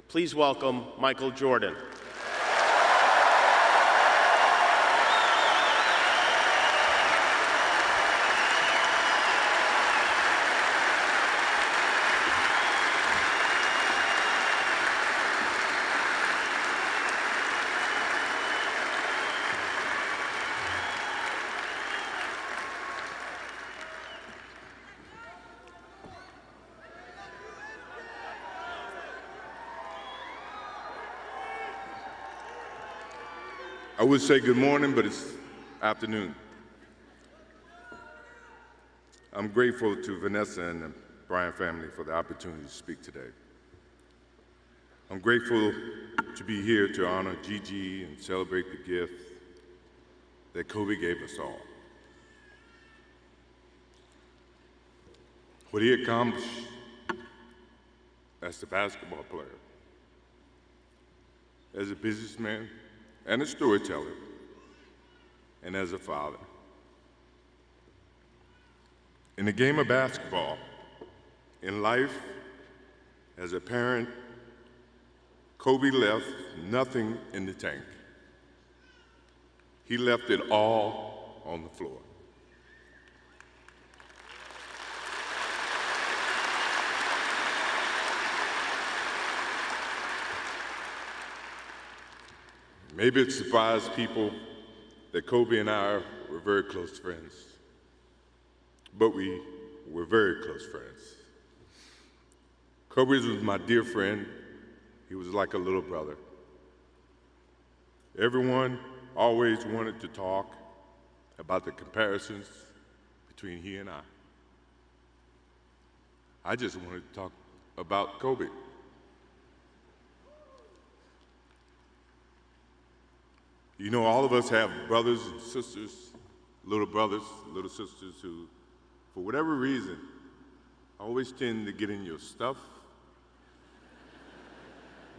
Please welcome Michael Jordan. I would say good morning, but it's afternoon. I'm grateful to Vanessa and the Bryant family for the opportunity to speak today. I'm grateful to be here to honor Gigi and celebrate the gift that Kobe gave us all. What he accomplished as a basketball player, as a businessman, and a storyteller, and as a father. In the game of basketball, in life, as a parent, Kobe left nothing in the tank. He left it all on the floor. Maybe it surprised people that Kobe and I were very close friends, but we were very close friends. Kobe was my dear friend. He was like a little brother. Everyone always wanted to talk about the comparisons between he and I. I just wanted to talk about Kobe. You know, all of us have brothers and sisters, little brothers, little sisters who, for whatever reason, always tend to get in your stuff,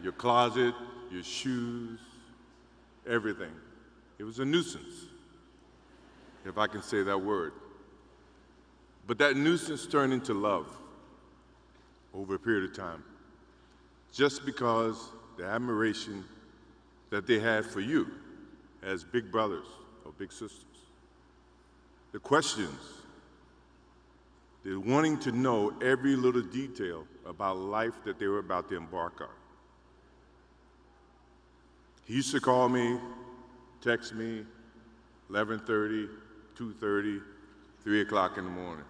your closet, your shoes, everything. It was a nuisance, if I can say that word. But that nuisance turned into love over a period of time, just because the admiration that they had for you as big brothers or big sisters. The questions, the wanting to know every little detail about life that they were about to embark on. He used to call me, text me, 11:30, 2:30, 3 o'clock in the morning,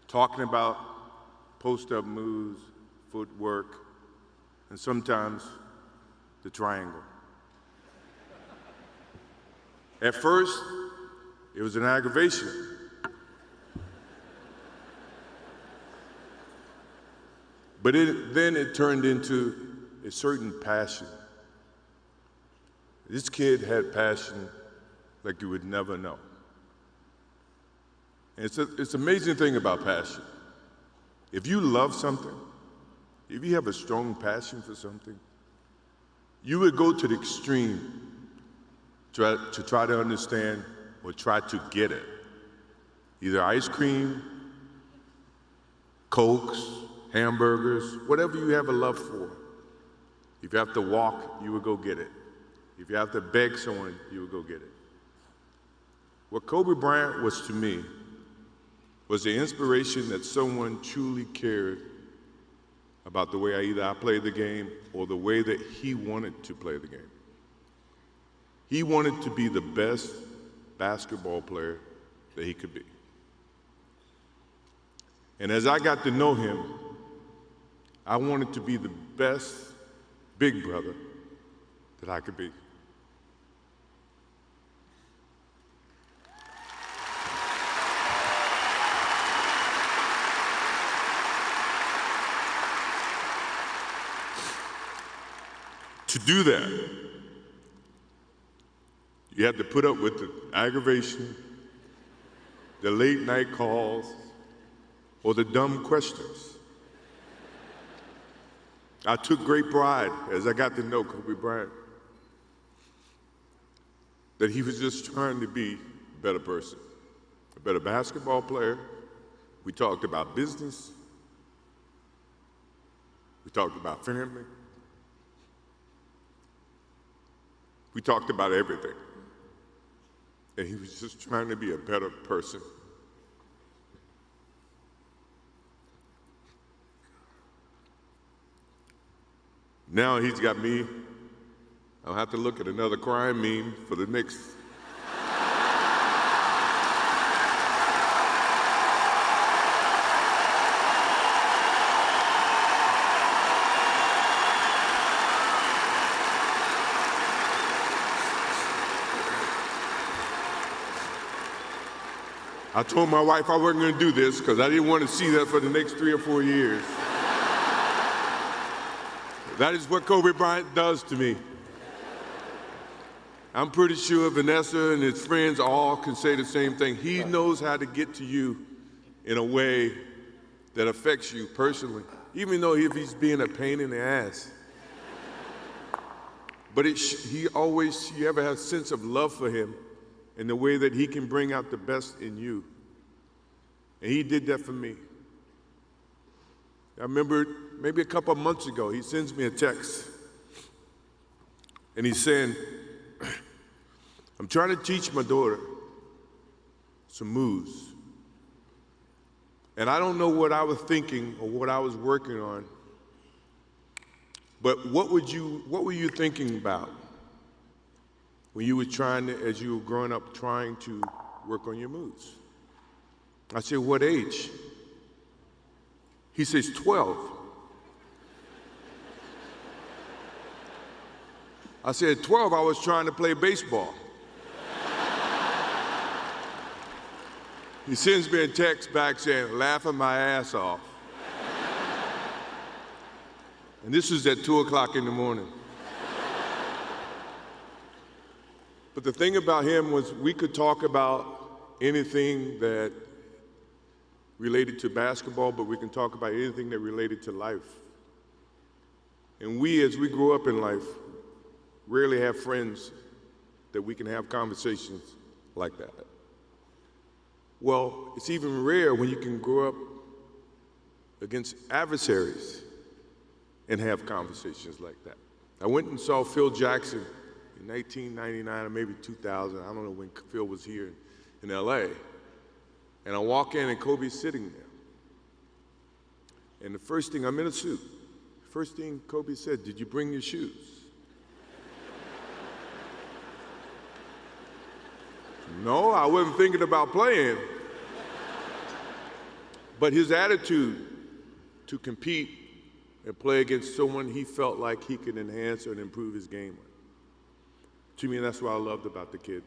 talking about post-up moves, footwork, and sometimes the triangle. At first, it was an aggravation. But then it turned into a certain passion. This kid had passion like you would never know. And it's an amazing thing about passion. If you love something, if you have a strong passion for something, you would go to the extreme to try to understand or try to get it. Either ice cream, Cokes, hamburgers, whatever you have a love for. If you have to walk, you would go get it. If you have to beg someone, you would go get it. What Kobe Bryant was to me was the inspiration that someone truly cared about the way I played the game or the way that he wanted to play the game. He wanted to be the best basketball player that he could be. And as I got to know him, I wanted to be the best big brother that I could be. To do that, you had to put up with the aggravation, the late night calls, or the dumb questions. I took great pride as I got to know Kobe Bryant that he was just trying to be a better person, a better basketball player. We talked about business. We talked about family. We talked about everything. And he was just trying to be a better person. Now he's got me. I'll have to look at another crime meme for the next. I told my wife I wasn't going to do this because I didn't want to see that for the next 3 or 4 years. That is what Kobe Bryant does to me. I'm pretty sure Vanessa and his friends all can say the same thing. He knows how to get to you in a way that affects you personally, even though if he's being a pain in the ass. But you ever have a sense of love for him in the way that he can bring out the best in you. And he did that for me. I remember maybe a couple of months ago, he sends me a text. And he's saying, I'm trying to teach my daughter some moves. And I don't know what I was thinking or what I was working on, but what were you thinking about when you were as you were growing up, trying to work on your moves? I said, what age? He says, 12. I said, 12, I was trying to play baseball. He sends me a text back saying, laughing my ass off. And this was at 2 o'clock in the morning. But the thing about him was we could talk about anything that related to basketball, but we can talk about anything that related to life. And we, as we grow up in life, rarely have friends that we can have conversations like that. Well, it's even rare when you can grow up against adversaries and have conversations like that. I went and saw Phil Jackson in 1999 or maybe 2000. I don't know when Phil was here in LA. And I walk in and Kobe's sitting there. And the first thing, I'm in a suit. First thing Kobe said, did you bring your shoes? No, I wasn't thinking about playing. But his attitude to compete and play against someone he felt like he could enhance and improve his game with. To me, that's what I loved about the kid.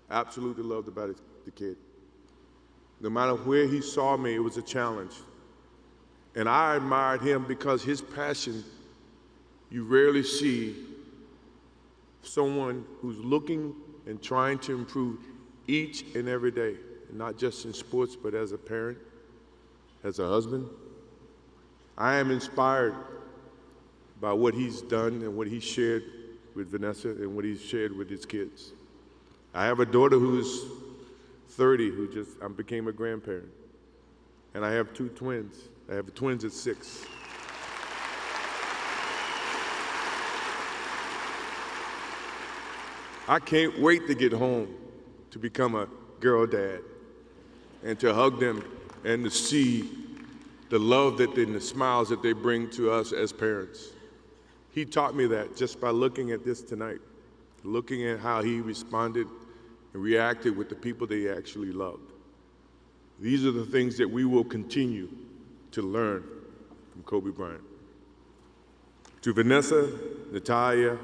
Absolutely loved about the kid. No matter where he saw me, it was a challenge. And I admired him because his passion, you rarely see someone who's looking and trying to improve each and every day, not just in sports, but as a parent, as a husband. I am inspired by what he's done and what he shared with Vanessa and what he's shared with his kids. I have a daughter who's 30 I became a grandparent. And I have 2 twins. I have twins at 6. I can't wait to get home to become a girl dad and to hug them and to see the love and the smiles that they bring to us as parents. He taught me that just by looking at this tonight, looking at how he responded and reacted with the people that he actually loved. These are the things that we will continue to learn from Kobe Bryant. To Vanessa, Natalia,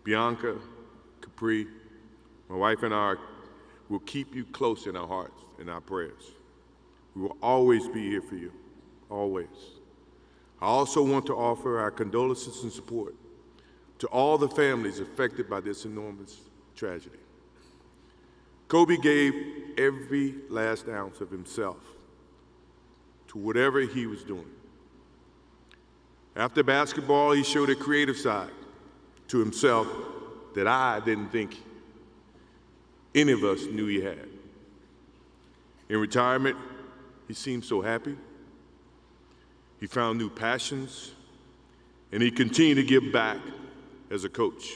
Bianca, Capri, my wife and I will keep you close in our hearts and our prayers. We will always be here for you, always. I also want to offer our condolences and support to all the families affected by this enormous tragedy. Kobe gave every last ounce of himself to whatever he was doing. After basketball, he showed a creative side to himself that I didn't think any of us knew he had. In retirement, he seemed so happy. He found new passions, and he continued to give back as a coach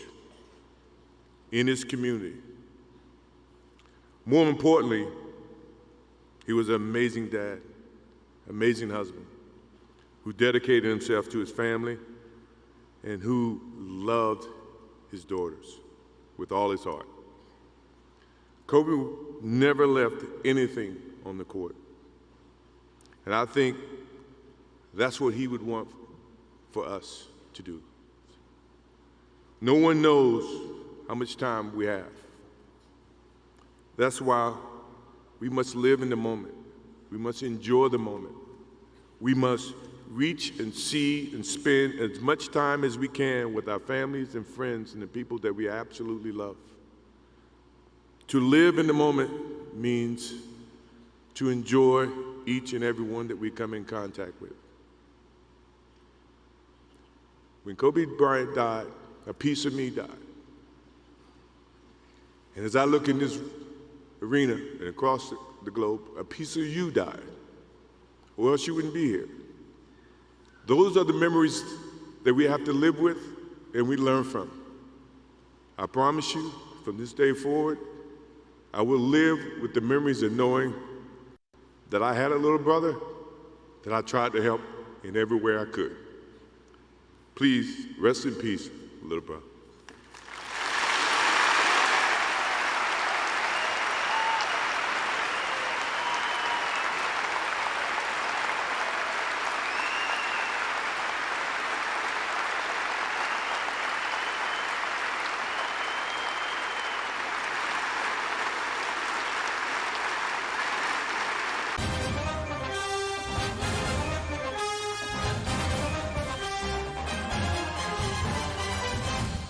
in his community. More importantly, he was an amazing dad, amazing husband, who dedicated himself to his family and who loved his daughters with all his heart. Kobe never left anything on the court. And I think that's what he would want for us to do. No one knows how much time we have. That's why we must live in the moment. We must enjoy the moment. We must reach and see and spend as much time as we can with our families and friends and the people that we absolutely love. To live in the moment means to enjoy each and every one that we come in contact with. When Kobe Bryant died, a piece of me died. And as I look in this arena and across the globe, a piece of you died, or else you wouldn't be here. Those are the memories that we have to live with and we learn from. I promise you, from this day forward, I will live with the memories of knowing that I had a little brother that I tried to help in every way I could. Please rest in peace, little brother.